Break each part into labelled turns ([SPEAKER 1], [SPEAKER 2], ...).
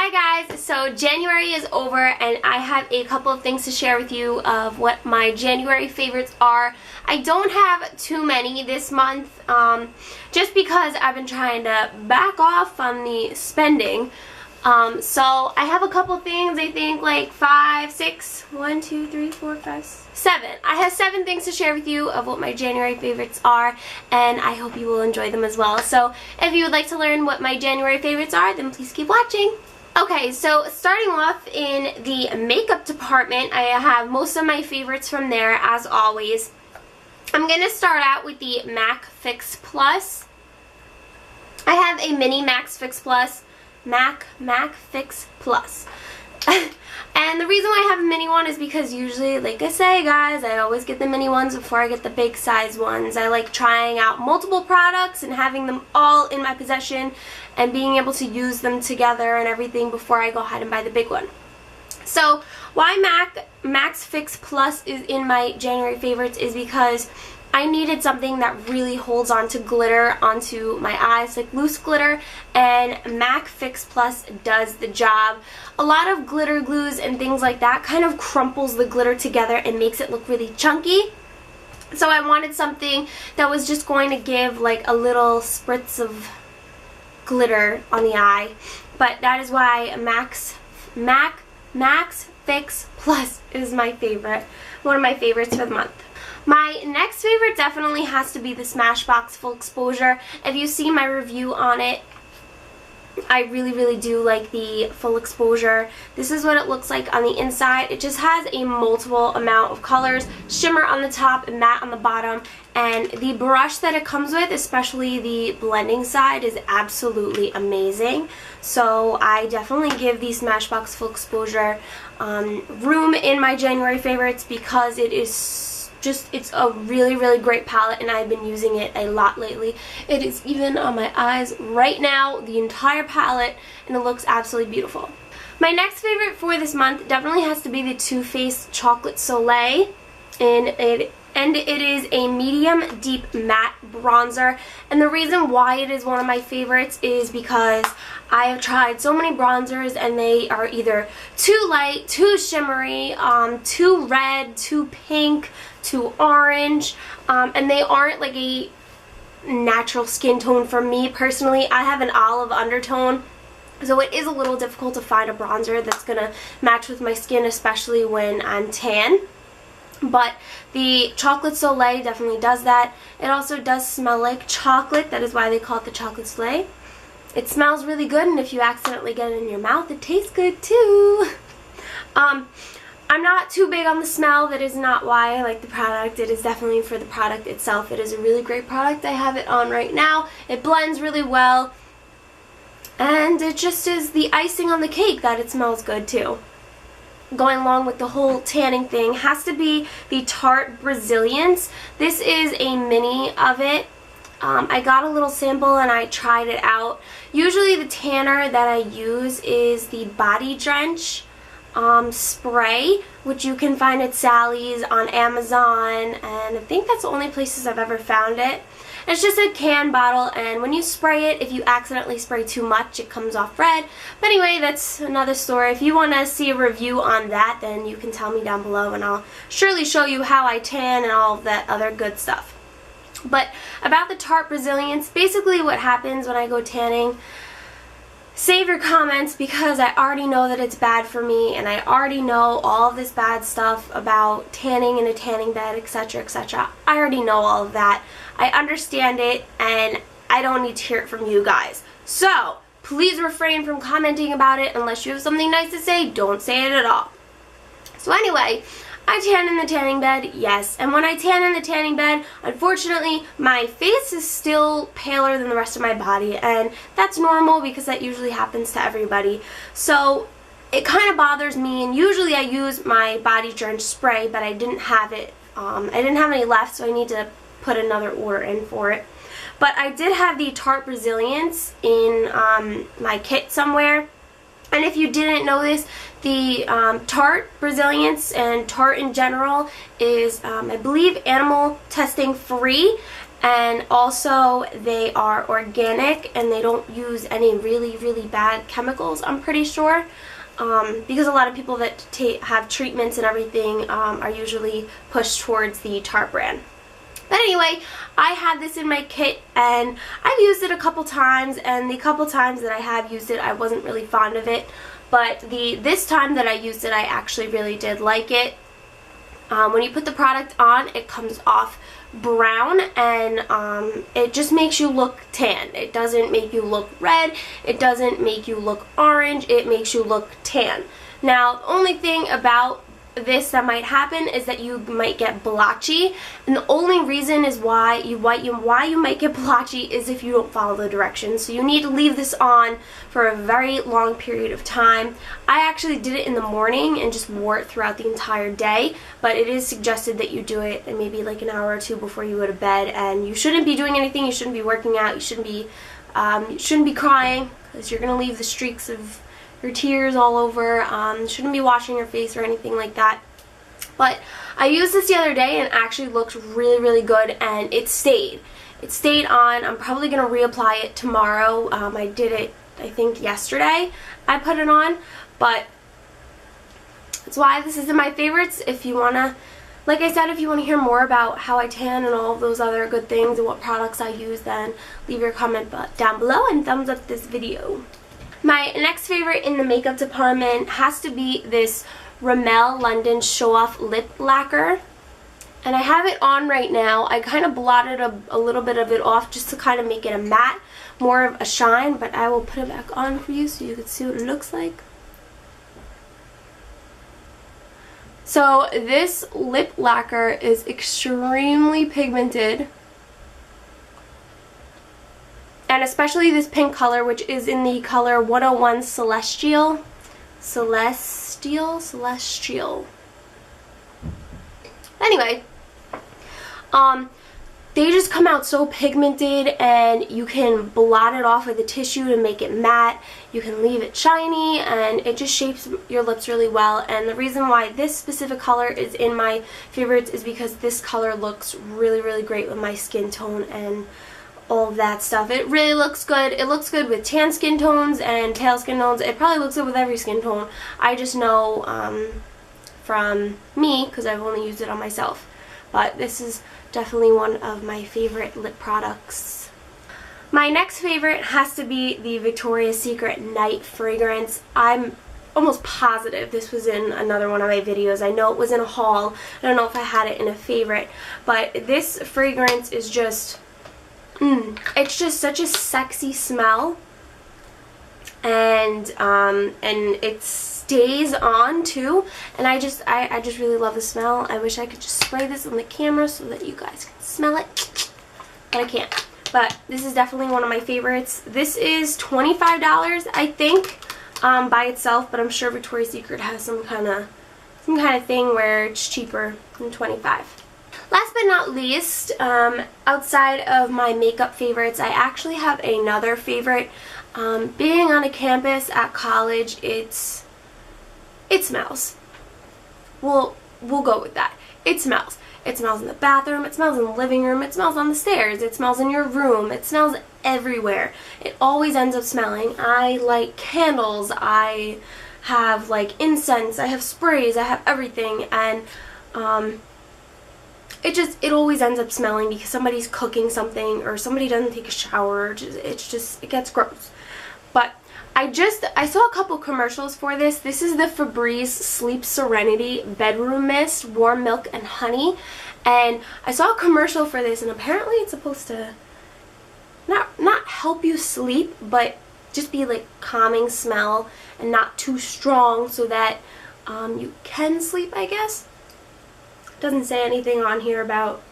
[SPEAKER 1] Hi guys, so January is over and I have a couple of things to share with you of what my January favorites are. I don't have too many this month just because I've been trying to back off on the spending. So I have a couple things, I think like 5, 6, 1, 2, 3, 4, 5, 7. I have 7 things to share with you of what my January favorites are, and I hope you will enjoy them as well. So if you would like to learn what my January favorites are, then please keep watching. Okay, so starting off in the makeup department, I have most of my favorites from there as always. I'm going to start out with the MAC Fix Plus. I have a mini MAC Fix Plus. MAC Fix Plus. And the reason why I have a mini one is because usually, like I say guys, I always get the mini ones before I get the big size ones. I like trying out multiple products and having them all in my possession and being able to use them together and everything before I go ahead and buy the big one. So why MAC Fix Plus is in my January favorites is because I needed something that really holds on to glitter onto my eyes, like loose glitter, and MAC Fix Plus does the job. A lot of glitter glues and things like that kind of crumples the glitter together and makes it look really chunky. So I wanted something that was just going to give like a little spritz of glitter on the eye. But that is why MAC Fix Plus is my favorite, one of my favorites for the month. My next favorite definitely has to be the Smashbox Full Exposure. If you see my review on it, I really do like the full exposure. This is what it looks like on the inside. It just has a multiple amount of colors, shimmer on the top and matte on the bottom, and the brush that it comes with, especially the blending side, is absolutely amazing. So I definitely give the Smashbox Full Exposure room in my January favorites because it is it's a really great palette, and I've been using it a lot lately. It is even on my eyes right now, the entire palette, and it looks absolutely beautiful. My next favorite for this month definitely has to be the Too Faced Chocolate Soleil, and it is a medium deep matte bronzer. And the reason why it is one of my favorites is because I have tried so many bronzers and they are either too light, too shimmery, too red, too pink, too orange, and they aren't like a natural skin tone for me personally. I have an olive undertone, so it is a little difficult to find a bronzer that's gonna match with my skin, especially when I'm tan. But the Chocolate Soleil definitely does that. It also does smell like chocolate. That is why they call it the Chocolate Soleil. It smells really good, and if you accidentally get it in your mouth, it tastes good too. I'm not too big on the smell. That is not why I like the product. It is definitely for the product itself. It is a really great product. I have it on right now. It blends really well, and it just is the icing on the cake that it smells good too. Going along with the whole tanning thing has to be the Tarte Brazilians. This is a mini of it. I got a little sample and I tried it out. Usually the tanner that I use is the Body Drench spray, which you can find at Sally's, on Amazon, and I think that's the only places I've ever found it. It's just a can bottle, and when you spray it, if you accidentally spray too much, it comes off red. But anyway, that's another story. If you want to see a review on that, then you can tell me down below, and I'll surely show you how I tan and all of that other good stuff. But about the Tarte Brazilians, basically what happens when I go tanning, save your comments because I already know that it's bad for me, and I already know all of this bad stuff about tanning in a tanning bed, etc, etc. I already know all of that. I understand it, and I don't need to hear it from you guys. So please refrain from commenting about it unless you have something nice to say. Don't say it at all. So anyway, I tan in the tanning bed, yes, and when I tan in the tanning bed, unfortunately, my face is still paler than the rest of my body, and that's normal because that usually happens to everybody. So it kind of bothers me, and usually I use my Body Drench spray, but I didn't have it. I didn't have any left, so I need to put another order in for it. But I did have the Tarte Brazilians in my kit somewhere. And if you didn't know this, the Tarte Brazilians and Tarte in general is, I believe, animal testing free, and also they are organic and they don't use any really bad chemicals, I'm pretty sure. Because a lot of people that have treatments and everything are usually pushed towards the Tarte brand. But anyway, I had this in my kit and I've used it a couple times, and the couple times that I have used it I wasn't really fond of it, but this time that I used it I actually really did like it. When you put the product on, it comes off brown, and it just makes you look tan. It doesn't make you look red, it doesn't make you look orange, it makes you look tan. Now, the only thing about this that might happen is that you might get blotchy, and the only reason is why you might get blotchy is if you don't follow the directions. So you need to leave this on for a very long period of time. I actually did it in the morning and just wore it throughout the entire day, but it is suggested that you do it maybe like an hour or two before you go to bed, and you shouldn't be doing anything. You shouldn't be working out, you shouldn't be crying, because you're going to leave the streaks of your tears all over. Shouldn't be washing your face or anything like that. But I used this the other day and it actually looked really good, and it stayed. It stayed on. I'm probably going to reapply it tomorrow. I did it, I think, yesterday. I put it on, but that's why this is in my favorites. If you want to, like I said, if you want to hear more about how I tan and all of those other good things and what products I use, then leave your comment down below and thumbs up this video. My next favorite in the makeup department has to be this Rimmel London Show Off Lip Lacquer. And I have it on right now. I kind of blotted a little bit of it off just to kind of make it a matte, more of a shine, but I will put it back on for you so you can see what it looks like. So this lip lacquer is extremely pigmented. And especially this pink color, which is in the color 101 Celestial. Anyway, they just come out so pigmented, and you can blot it off with a tissue to make it matte. You can leave it shiny, and it just shapes your lips really well. And the reason why this specific color is in my favorites is because this color looks really great with my skin tone and all of that stuff. It really looks good. It looks good with tan skin tones and pale skin tones. It probably looks good with every skin tone. I just know from me, because I've only used it on myself. But this is definitely one of my favorite lip products. My next favorite has to be the Victoria's Secret Night Fragrance. I'm almost positive this was in another one of my videos. I know it was in a haul. I don't know if I had it in a favorite. But this fragrance is just it's just such a sexy smell, and it stays on too, and I just really love the smell. I wish I could just spray this on the camera so that you guys can smell it, but I can't. But this is definitely one of my favorites. This is $25, I think, by itself, but I'm sure Victoria's Secret has some kind of thing where it's cheaper than $25. Last but not least, outside of my makeup favorites, I actually have another favorite. Being on a campus at college, it smells. We'll go with that. It smells. It smells in the bathroom, it smells in the living room, it smells on the stairs, it smells in your room, it smells everywhere. It always ends up smelling. I light candles, I have like incense, I have sprays, I have everything, and it always ends up smelling because somebody's cooking something or somebody doesn't take a shower. It gets gross. But I saw a couple commercials for this. This is the Febreze Sleep Serenity Bedroom Mist, Warm Milk and Honey. And I saw a commercial for this, and apparently it's supposed to not help you sleep, but just be like calming smell and not too strong so that you can sleep, I guess. Doesn't say anything on here about,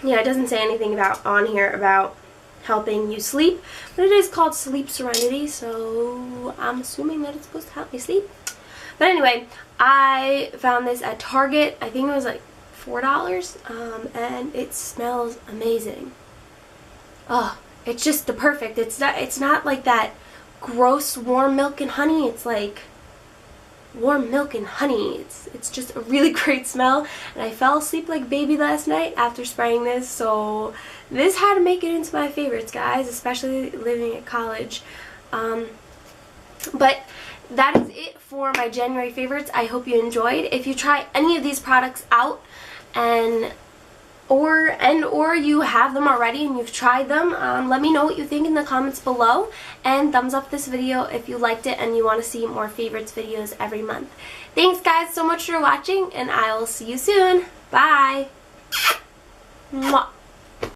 [SPEAKER 1] it doesn't say anything on here about helping you sleep, but it is called Sleep Serenity, so I'm assuming that it's supposed to help me sleep. But anyway, I found this at Target. I think it was like $4, and it smells amazing. Oh, it's just the perfect. It's not like that gross warm milk and honey. It's like warm milk and honey. It's just a really great smell, and I fell asleep like a baby last night after spraying this, so this had to make it into my favorites, guys, especially living at college. But that is it for my January favorites. I hope you enjoyed. If you try any of these products out or you have them already and you've tried them, let me know what you think in the comments below, and thumbs up this video if you liked it and you want to see more favorites videos every month. Thanks guys so much for watching, and I will see you soon. Bye. Mwah.